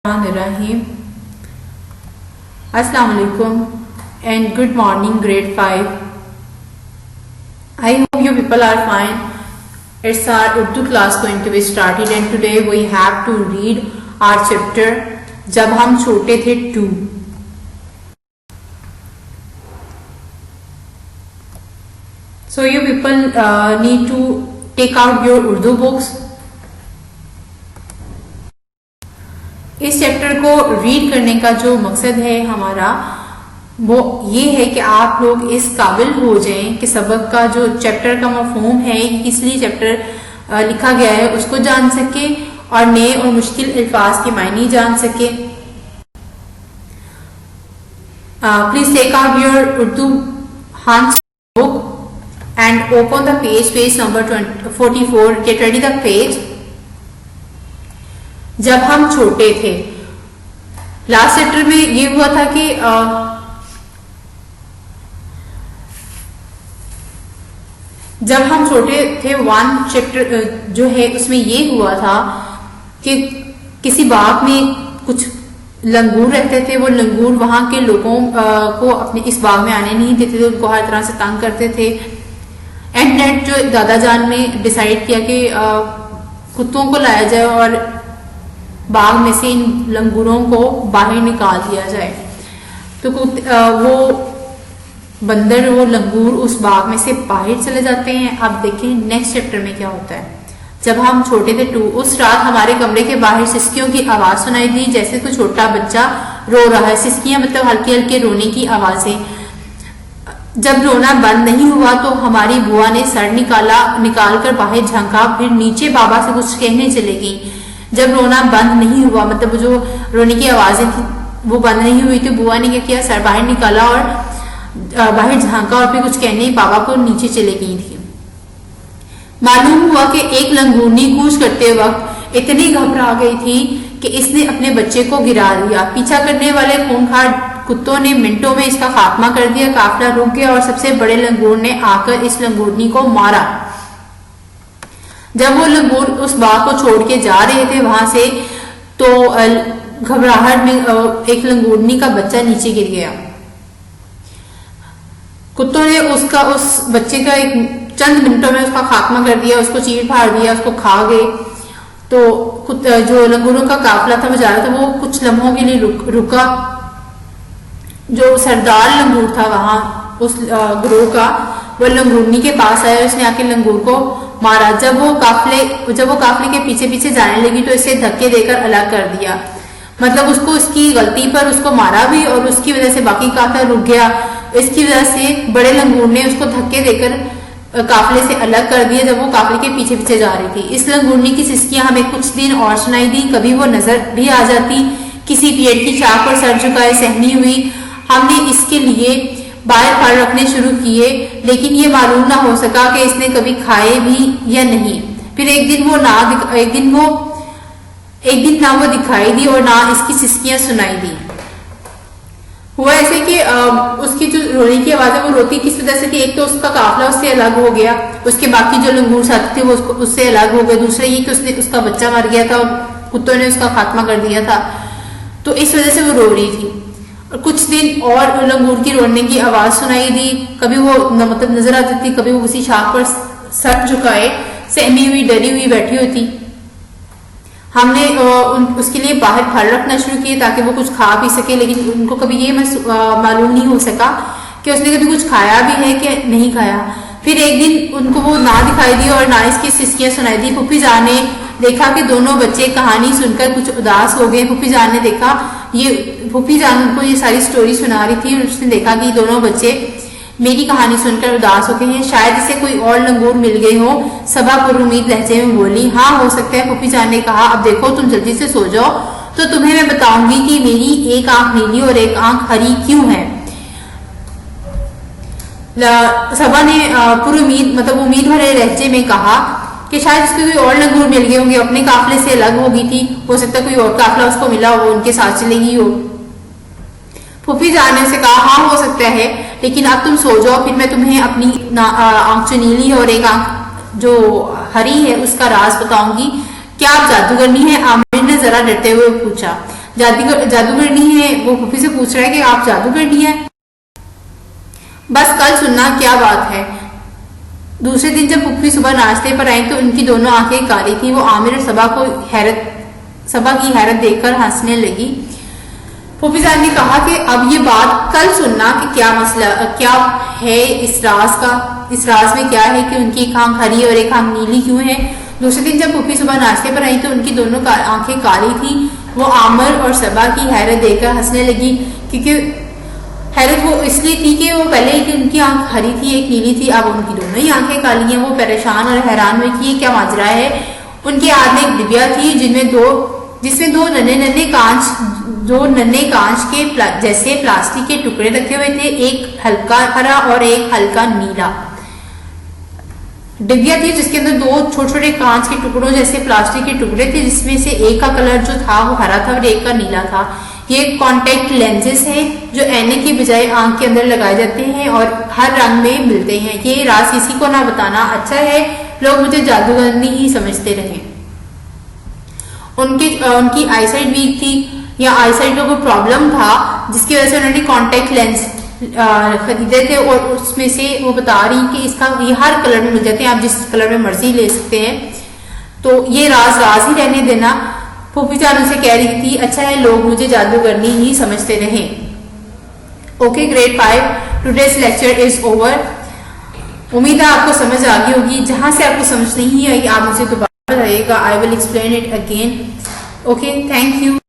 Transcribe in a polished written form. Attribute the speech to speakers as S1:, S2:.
S1: Rahim. Assalamu alaikum and good morning grade 5. I hope you people are fine. It's our Urdu class going to be started and today we have to read our chapter जब हम छोटे थे 2. So you people need to take out your Urdu books. इस chapter को read करने का जो मकसद है हमारा वो ये है कि आप लोग इस काबिल हो जाएं कि सबक का जो चैप्टर का मफहूम है, इसलिए चैप्टर लिखा गया है, उसको जान सके और नए और मुश्किल अल्फाज के मायने जान सके. Please take out your Urdu hands book and open the page number 44. Get ready the page. जब हम छोटे थे, लास्ट चैप्टर में ये हुआ था कि जब हम छोटे थे 1 चैप्टर जो है उसमें ये हुआ था कि किसी बाग में कुछ लंगूर रहते थे. वो लंगूर वहां के लोगों को अपने इस बाग में आने नहीं देते थे, उनको हर तरह से तंग करते थे. एंड नेट जो दादा जान ने डिसाइड किया कि कुत्तों को लाया जाए और बाग में से इन लंगूरों को बाहर निकाल दिया जाए. तो वो बंदर, वो लंगूर उस बाग में से बाहर चले जाते हैं. अब देखें नेक्स्ट चैप्टर में क्या होता है. जब हम छोटे थे 2, उस रात हमारे कमरे के बाहर सिसकियों की आवाज सुनाई दी, जैसे कोई छोटा बच्चा रो रहा है. सिसकियां मतलब हल्के हल्के रोने की आवाजें. जब रोना बंद नहीं हुआ तो हमारी बुआ ने सर निकाल कर बाहर झांका, फिर नीचे बाबा से कुछ कहने चले गई. जब रोना बंद नहीं हुआ, मतलब जो रोने की आवाजें थी वो बंद नहीं हुई, तो बुआ ने क्या किया, सर बाहर निकाला और बाहर झांका और फिर कुछ कहने बाबा को नीचे चले गई थी. मालूम हुआ कि एक लंगूरनी कूच करते वक्त इतनी घबरा गई थी कि इसने अपने बच्चे को गिरा दिया. पीछा करने वाले खूंखार कुत्तों ने मिनटों में इसका खात्मा कर दिया. काफिला रुक गया और सबसे बड़े लंगूर ने आकर इस लंगूरनी को मारा. जब वो लंगूर उस बाग को छोड़ के जा रहे थे वहां से, तो घबराहट में एक लंगूरनी का बच्चा नीचे गिर गया. कुत्तों ने उस बच्चे का एक चंद मिनटों में उसका खात्मा कर दिया, उसको चीर फाड़ दिया, उसको खा गए. तो जो लंगूरों का काफिला था वो जा रहा था, वो कुछ लम्हों के लिए रुका. जो सरदार लंगूर था वहां उस ग्रोह का, वो लंगूरनी के पास आया, उसने आके लंगूर को मारा. जब वो काफले के पीछे पीछे जाने लगी तो इसे धक्के देकर अलग कर दिया. मतलब उसको उसकी गलती पर उसको मारा भी और उसकी वजह से बाकी काफिला रुक गया. इसकी वजह से बड़े लंगूर ने उसको धक्के देकर काफिले से अलग कर दिया जब वो काफिले के पीछे पीछे जा रही थी. इस लंगूरनी की सिसकियां हमें कुछ दिन और सुनाई दी. कभी वो नजर भी आ जाती, किसी पेड़ की शाख पर सर झुकाए सहमी हुई. हमने इसके लिए बाहर फल रखने शुरू किए, लेकिन ये मालूम ना हो सका कि इसने कभी खाए भी या नहीं. फिर एक दिन ना वो दिखाई दी और ना इसकी सिसकियां सुनाई दी. हुआ ऐसे कि उसकी जो रोने की आवाज है वो रोती किस वजह से थी. एक तो उसका काफिला उससे अलग हो गया, उसके बाकी जो लंगूर साथी थे वो उससे अलग हो गए. दूसरा ये कि उसका बच्चा मर गया था और कुत्तों ने उसका खात्मा कर दिया था, तो इस वजह से वो रो रही थी. और कुछ दिन और लंगूर की रोने की आवाज सुनाई दी. कभी वो मतलब नजर आती थी, कभी वो उसी शाख पर सर झुकाए सहमी हुई डरी हुई बैठी हुई थी. हमने उसके लिए बाहर फल रखना शुरू किए ताकि वो कुछ खा पी सके, लेकिन उनको कभी ये मालूम नहीं हो सका कि उसने कभी कुछ खाया भी है कि नहीं खाया. फिर एक दिन उनको वो ना दिखाई दी और ना इसकी सिसकियां सुनाई दी. फूफी जान ने देखा कि दोनों बच्चे कहानी सुनकर कुछ उदास हो गए. फूफी जान ने देखा, फूफी जान उनको ये सारी स्टोरी सुना रही थी और उसने देखा कि दोनों बच्चे मेरी कहानी सुनकर उदास हो गए हैं, शायद इसे कोई और लंगूर मिल गए हो. सबा पर उम्मीद लहजे में बोली, हाँ हो सकता है. फूफी जान ने कहा, अब देखो तुम जल्दी से सो जाओ तो तुम्हें मैं बताऊंगी कि मेरी एक आंख नीली और एक आंख हरी क्यों है. सबा ने उम्मीद भरे लहजे में कहा कि शायद इसको कोई और लंगूर मिल गए होंगे, अपने काफिले से अलग हो गई थी, हो सकता है कोई और काफिला उसको मिला हो, वो उनके साथ चली गई हो. फूफी जान ने उसे कहा, हाँ हो सकता है, लेकिन अब तुम सो जाओ, फिर मैं तुम्हें अपनी आंख जो नीली है और एक आंख जो हरी है उसका राज बताऊंगी. क्या आप जादूगरनी है? आमिर ने जरा डरते हुए पूछा। जादूगरनी है, वो फूफी से पूछ रहा है कि आप जादूगरनी है? बस कल सुनना क्या बात है। दूसरे दिन जब फूफी सुबह नाश्ते पर आई तो उनकी दोनों आंखें काली थी। वो आमिर और सबा की हैरत देखकर हंसने लगी। फूफी जान ने कहा कि अब ये बात कल सुनना कि क्या मसला क्या है इस राज में क्या है कि उनकी एक आंख हरी और एक आंख नीली क्यों है। दूसरे दिन जब फूफी सुबह नाश्ते पर आई तो उनकी दोनों आंखें काली थी। वो आमिर और सबा की हैरत देखकर हंसने लगी, क्योंकि हैरत वो इसलिए थी कि वो पहले कि उनकी आंख हरी थी एक नीली थी, अब उनकी दोनों ही आंखें काली हैं। वो परेशान और हैरान हुई कि ये क्या माजरा है। उनके हाथ में एक डिबिया थी जिसमें दो नन्हे कांच के जैसे प्लास्टिक के टुकड़े रखे हुए थे, एक हल्का हरा और एक हल्का नीला। डिबिया थी जिसके अंदर दो छोटे छोटे कांच के टुकड़ों जैसे प्लास्टिक के टुकड़े थे, जिसमें से एक का कलर जो था वो हरा था और एक का नीला था। ये कॉन्टेक्ट लेंसेज है जो ऐने की बजाय आंख के अंदर लगाए जाते हैं और हर रंग में मिलते हैं। ये राज किसी को ना बताना अच्छा है, लोग मुझे जादूगरनी ही समझते रहे। उनकी आईसाइट वीक थी या आईसाइट में कोई प्रॉब्लम था जिसकी वजह से उन्होंने कॉन्टेक्ट लेंस खरीदे थे, और उसमें से वो बता रही कि ये हर कलर में मिल जाते हैं, आप जिस कलर में मर्जी ले सकते हैं। तो ये राज ही रहने देना। फूफी जान उनसे कह रही थी अच्छा है, लोग मुझे जादूगरनी ही समझते रहे। Okay grade 5, today's lecture is over. उम्मीद है आपको समझ आ गई होगी। जहां से आपको समझ नहीं आई आप मुझे दोबारा बताइएगा, I will explain it again. Okay, thank you.